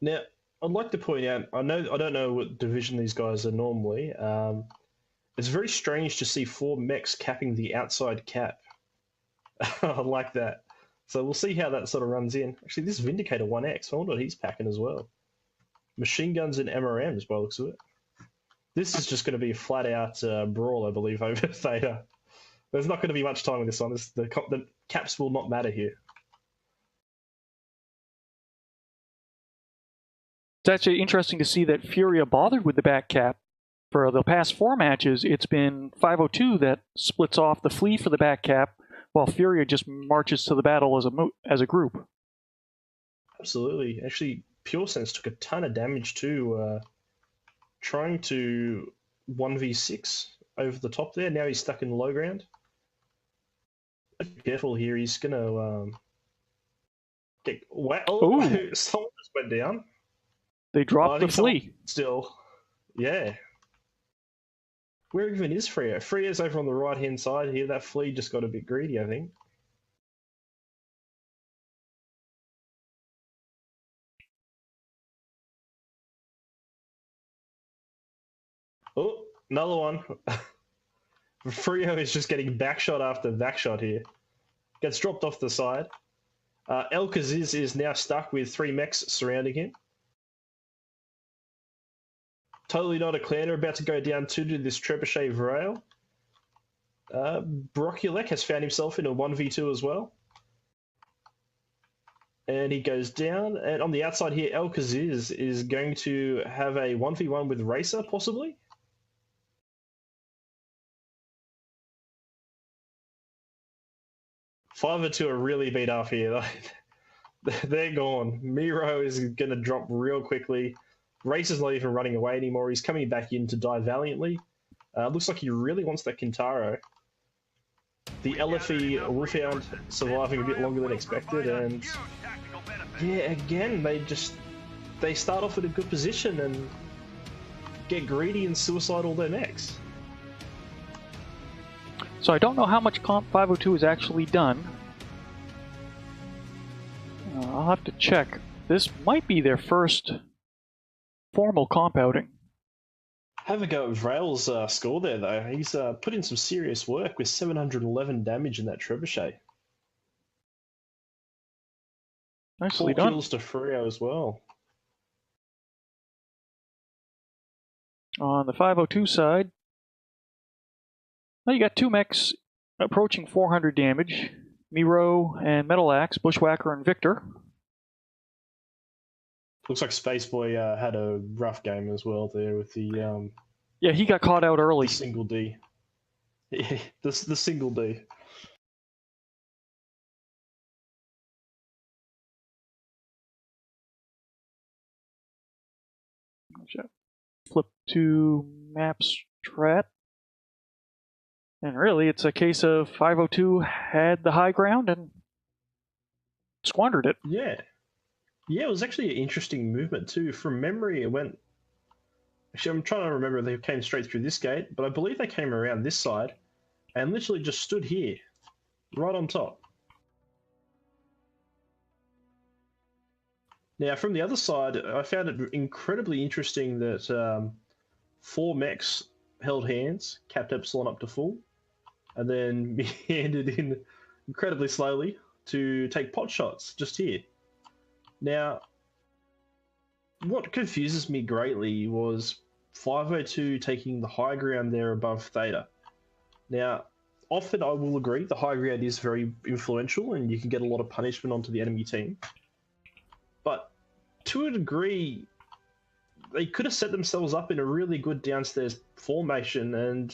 Now, I'd like to point out, I don't know what division these guys are normally. It's very strange to see 4 mechs capping the outside cap. I like that. So we'll see how that sort of runs in. Actually, this Vindicator 1X, I wonder what he's packing as well. Machine guns and MRMs, by the looks of it. This is just going to be a flat-out brawl, I believe, over Theta. There's not going to be much time with this one. The caps will not matter here. It's actually interesting to see that Furia bothered with the back cap. For the past 4 matches, it's been 502 that splits off the Flea for the back cap, while Furia just marches to the battle as a group. Absolutely. Actually, Pure Sense took a ton of damage too, trying to 1v6 over the top there. Now he's stuck in low ground. Be careful here. He's going to get... Oh, someone just went down. They dropped the Flea. Still, yeah. Where even is Freya? Freya's over on the right-hand side here. That Flea just got a bit greedy, I think. Oh, another one. Freya is just getting backshot after backshot here. Gets dropped off the side. El Kaziz is now stuck with 3 mechs surrounding him. Totally not a clanner, about to go down to this Trebuchet Vrail. Broculek has found himself in a 1v2 as well. And he goes down, and on the outside here, El Kaziz is going to have a 1v1 with Racer, possibly? Five or two are really beat up here. They're gone. Miro is going to drop real quickly. Racer's not even running away anymore. He's coming back in to die valiantly. Looks like he really wants that Kintaro. The Elephie Wolfhound surviving a bit longer than expected, and yeah, again, they start off in a good position and get greedy and suicide all their mechs. So I don't know how much Comp 502 is actually done. I'll have to check. This might be their first formal comp outing. Have a go at Vrail's score there, though. He's put in some serious work with 711 damage in that Trebuchet. Nicely 4 done. kills to Furia as well. On the 502 side, well, you got 2 mechs approaching 400 damage. Miro and Metal Axe, Bushwhacker and Victor. Looks like Spaceboy had a rough game as well there with the... yeah, he got caught out early. The single D. Yeah, the single D. Flip to map strat. And really, it's a case of 502 had the high ground and squandered it. Yeah. Yeah, it was actually an interesting movement too. From memory, it went... Actually, I'm trying to remember if they came straight through this gate, but I believe they came around this side and literally just stood here, right on top. Now, from the other side, I found it incredibly interesting that 4 mechs held hands, capped Epsilon up to full, and then meandered in incredibly slowly to take pot shots just here. Now, what confuses me greatly was 502 taking the high ground there above Theta. Now, often I will agree the high ground is very influential and you can get a lot of punishment onto the enemy team. But to a degree, they could have set themselves up in a really good downstairs formation and,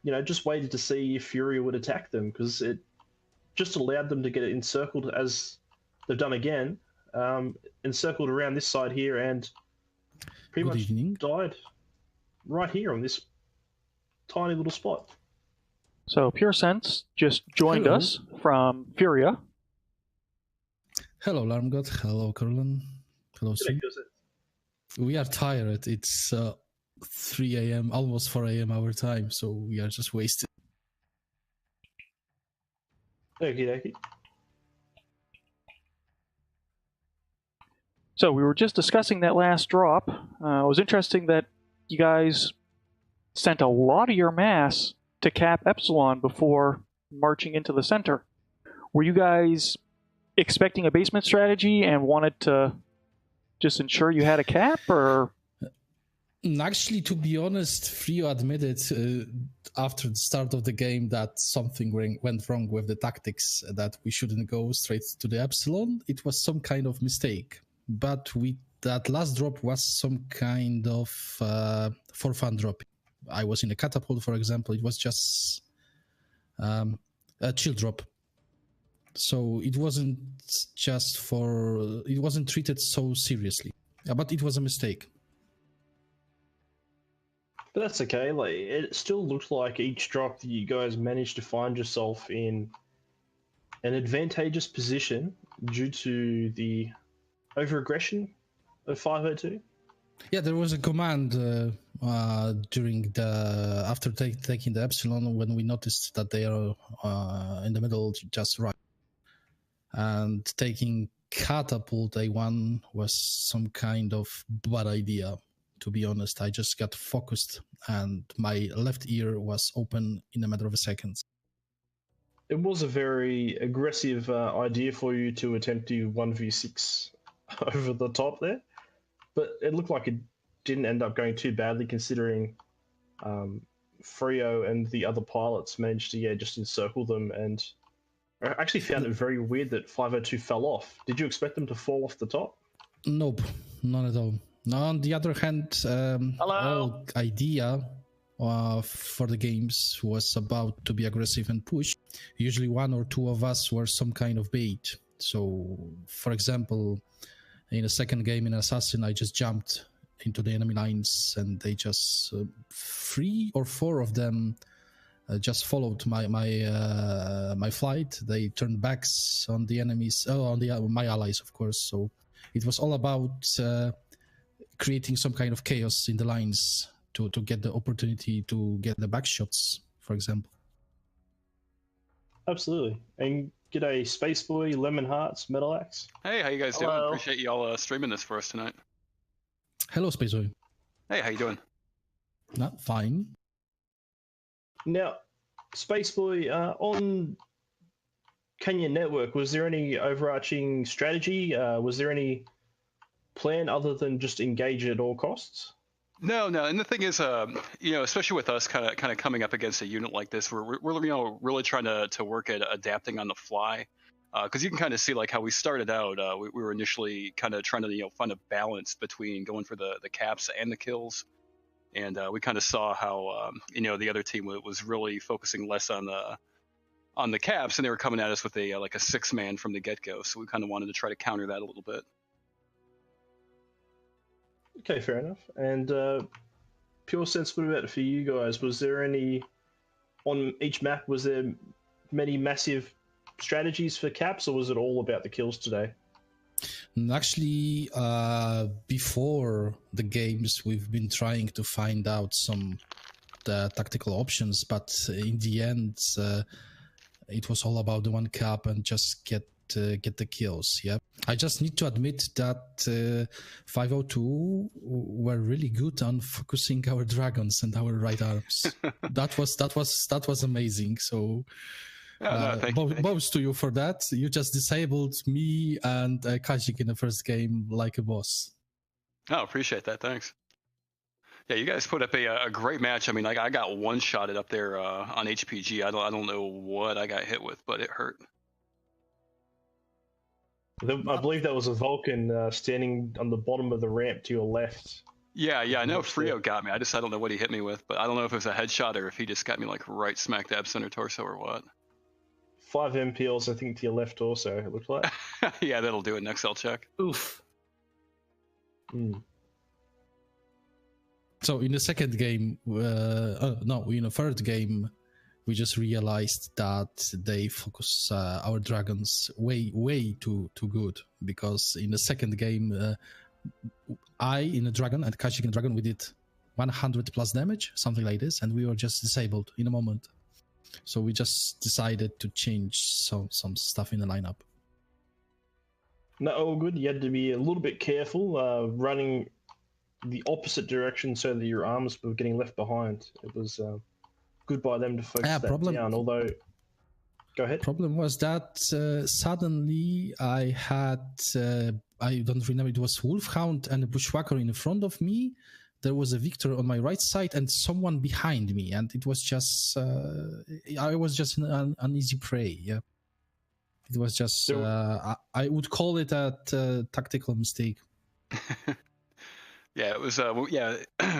you know, just waited to see if Furia would attack them, because it just allowed them to get it encircled, as they've done again, encircled around this side here and pretty much died right here on this tiny little spot. So Pure Sense just joined us from Furia. Hello, Larmgod. Hello, Curlin. Hello, Sue. We are tired. It's 3 a.m., almost 4 a.m. our time, so we are just wasted. Okie dokie. So we were just discussing that last drop. It was interesting that you guys sent a lot of your mass to cap Epsilon before marching into the center. Were you guys expecting a basement strategy and wanted to just ensure you had a cap, or? Actually, to be honest, Frio admitted after the start of the game that something went wrong with the tactics, that we shouldn't go straight to the Epsilon. It was some kind of mistake. But that last drop was some kind of for fun drop. I was in a catapult, for example. It was just a chill drop. So it wasn't it wasn't treated so seriously. But it was a mistake. But that's okay. Like, it still looked like each drop that you guys managed to find yourself in an advantageous position due to the over-aggression of 502. Yeah, there was a command during after taking the Epsilon, when we noticed that they are in the middle, just right, and taking catapult A1 was some kind of bad idea. To be honest, I just got focused and my left ear was open in a matter of seconds. It was a very aggressive idea for you to attempt to 1v6 over the top there, but it looked like it didn't end up going too badly, considering Frio and the other pilots managed to just encircle them. And I actually found it very weird that 502 fell off. Did you expect them to fall off the top? Nope, not at all. On the other hand, our idea for the games was about to be aggressive and push. Usually one or two of us were some kind of bait. So, for example, in a second game in Assassin, I just jumped into the enemy lines, and they just 3 or 4 of them just followed my flight. They turned backs on the enemies, on my allies, of course. So it was all about creating some kind of chaos in the lines to get the opportunity to get the back shots, for example. Absolutely. And g'day, Spaceboy, Lemon Hearts, Metal Axe. Hey, how you guys doing? Appreciate y'all streaming this for us tonight. Hello, Spaceboy. Hey, how you doing? Not fine. Now, Spaceboy, on Canyon Network, was there any overarching strategy? Was there any plan other than just engage at all costs? No. And the thing is, especially with us kind of coming up against a unit like this, we're really trying to work at adapting on the fly. Because you can kind of see like how we started out. We were initially kind of trying to find a balance between going for the caps and the kills. And we kind of saw how the other team was really focusing less on the caps, and they were coming at us with a 6-man from the get-go. So we kind of wanted to try to counter that a little bit. Okay, fair enough. And pure sense, what about it for you guys? Was there any on each map? Was there many massive strategies for caps, or was it all about the kills today? Actually, before the games, we've been trying to find out some tactical options, but in the end, it was all about the one cap and just get the kills. Yeah, I just need to admit that 502 were really good on focusing our dragons and our right arms. that was amazing. So. Bows to you for that. You just disabled me and Kajik in the first game like a boss. Oh, appreciate that. Thanks. Yeah, you guys put up a great match. I mean, I got one-shotted up there on HPG. I don't know what I got hit with, but it hurt. I believe that was a Vulcan standing on the bottom of the ramp to your left. Yeah, I know Frio got me. I don't know what he hit me with, but I don't know if it was a headshot or if he just got me like right smack dab center torso or what. 5 MPLs, I think, to your left also, it looked like. Yeah, that'll do an Excel check. Oof. Mm. So in the second game, in the third game, we just realized that they focus our dragons way too good, because in the second game, I in a dragon and Kashik in a dragon, we did 100 plus damage, something like this, and we were just disabled in a moment. So we just decided to change some stuff in the lineup. No, all good. You had to be a little bit careful running the opposite direction so that your arms were getting left behind. It was good by them to focus that down. Although, go ahead. Problem was that suddenly I had, I don't remember, it was Wolfhound and a Bushwhacker in front of me. There was a Victor on my right side and someone behind me, and it was just, I was just an easy prey. Yeah, it was just, I would call it a tactical mistake. Yeah, it was.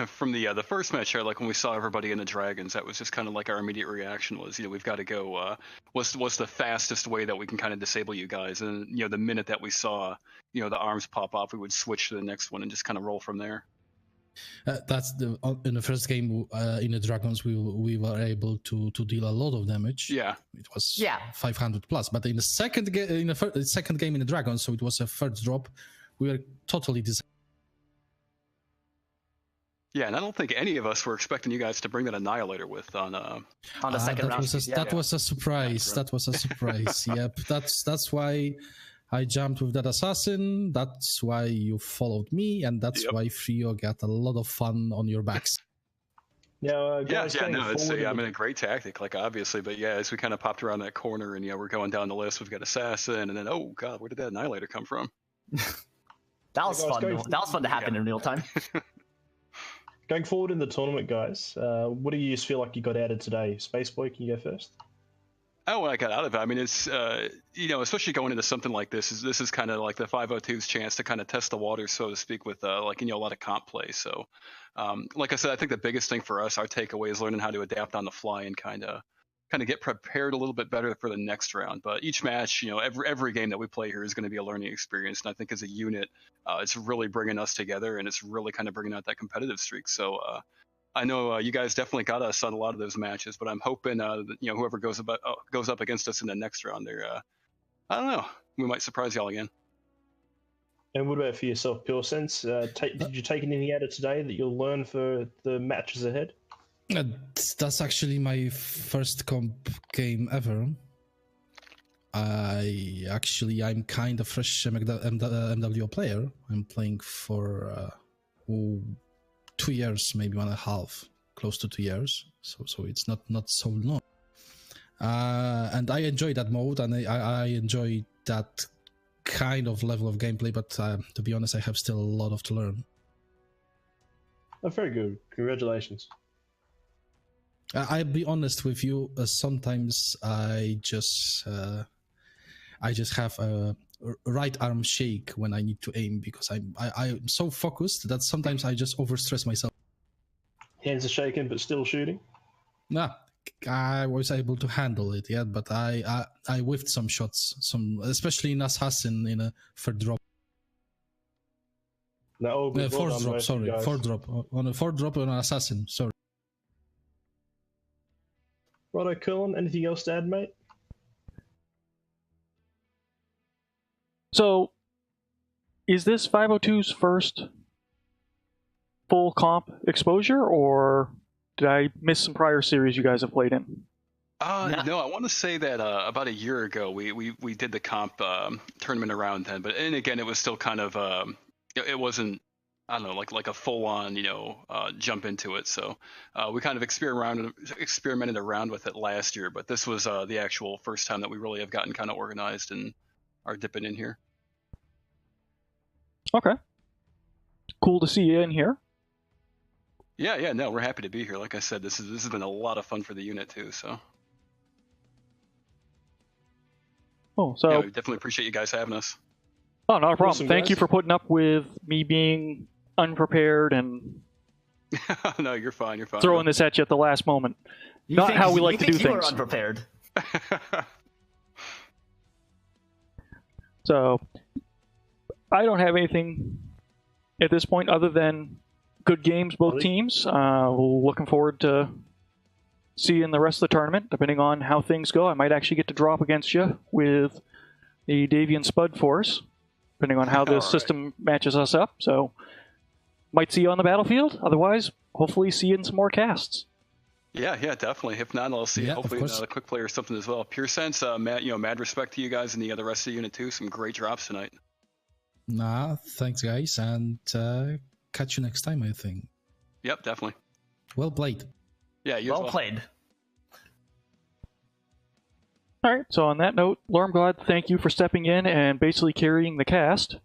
From the first match, like when we saw everybody in the dragons, that was just kind of like our immediate reaction was, we've got to go. What's the fastest way that we can kind of disable you guys? And the minute that we saw, the arms pop off, we would switch to the next one and just kind of roll from there. That's in the first game in the dragons, we were able to deal a lot of damage. Yeah, it was 500 plus. But in the second second game in the dragons, so it was a third drop, we were totally disabled. Yeah, and I don't think any of us were expecting you guys to bring that Annihilator with on the second round. That was a surprise. That was a surprise. Yep, that's why I jumped with that assassin. That's why you followed me, and that's why Frio got a lot of fun on your backs. Guys, it's I mean, a great tactic, like obviously, but yeah, as we kind of popped around that corner, and we're going down the list. We've got assassin, and then oh god, where did that Annihilator come from? That was fun. That was fun to happen in real time. Going forward in the tournament, guys, what do you just feel like you got out of today? Spaceboy, can you go first? Oh, what I got out of it, I mean, it's especially going into something like this is kind of like the 502's chance to kind of test the waters, so to speak, with a lot of comp play. So, like I said, I think the biggest thing for us, our takeaway, is learning how to adapt on the fly and kind of get prepared a little bit better for the next round. But each match, every game that we play here is going to be a learning experience, and I think as a unit, it's really bringing us together, and it's really kind of bringing out that competitive streak. So. I know you guys definitely got us on a lot of those matches, but I'm hoping that, whoever goes up against us in the next round, I don't know, we might surprise y'all again. And what about for yourself, Pure Sense? Did you take anything out of today that you'll learn for the matches ahead? That's actually my first comp game ever. I'm kind of fresh MWO player. I'm playing for 2 years, maybe 1.5, close to 2 years. So it's not so long. And I enjoy that mode, and I enjoy that kind of level of gameplay. But to be honest, I have still a lot to learn. Oh, very good. Congratulations. I'll be honest with you. Sometimes I just have a right arm shake when I need to aim, because I'm so focused that sometimes I just overstress myself. Hands are shaking, but still shooting. Nah, I was able to handle it, but I whiffed some shots, especially in assassin in a third drop. No, fourth drop. Sorry, fourth drop on a fourth drop on an assassin. Sorry. Righto, Cullen. Anything else to add, mate? So, is this 502's first full comp exposure, or did I miss some prior series you guys have played in? No, I want to say that about a year ago we did the comp tournament around then, and again it was still kind of it wasn't, I don't know, like a full on jump into it. So we kind of experimented around with it last year, but this was the actual first time that we really have gotten kind of organized and are dipping in here. Okay. Cool to see you in here. Yeah, no, we're happy to be here. Like I said, this has been a lot of fun for the unit too. So. Oh, so yeah, we definitely appreciate you guys having us. Oh, not a problem. Awesome, Thank guys. you for putting up with me being unprepared and No, you're fine. throwing this at you at the last moment. Not how we like to do things. You were unprepared. So, I don't have anything at this point other than good games, both teams. Looking forward to seeing the rest of the tournament. Depending on how things go, I might actually get to drop against you with the Davian Spud Force, depending on how this system matches us up. So, might see you on the battlefield. Otherwise, hopefully see you in some more casts. Yeah, definitely. If not, I'll see you hopefully in a quick play or something as well. Pure Sense, mad respect to you guys and the rest of the unit too. Some great drops tonight. Nah, thanks, guys, and catch you next time, I think. Yep, definitely. Well played. Yeah, you as Well well. played. All right. So on that note, Lormgod, thank you for stepping in and basically carrying the cast.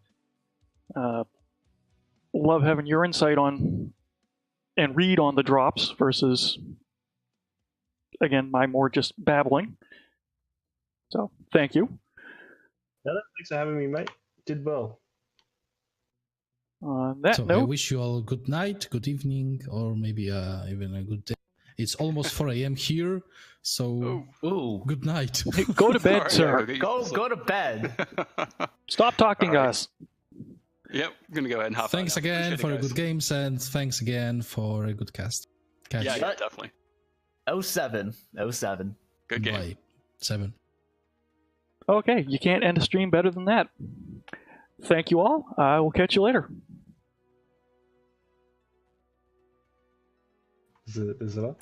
Love having your insight on and read on the drops versus, again, my more just babbling. So thank you. Thanks for having me, mate. Did well. On that So note, I wish you all a good night, good evening, or maybe even a good day. It's almost 4 a.m. here, so Ooh. good night. go to bed, All right, sir. yeah, Go to bed. Stop talking to us. Yep, I'm gonna go ahead and hop Thanks on now. again Appreciate for it, a guys. good games, and thanks again for a good cast. Catch Yeah, you. yeah, definitely. 07. Good game. Bye. 7. Okay, you can't end a stream better than that. Thank you all. I will catch you later. Is it up?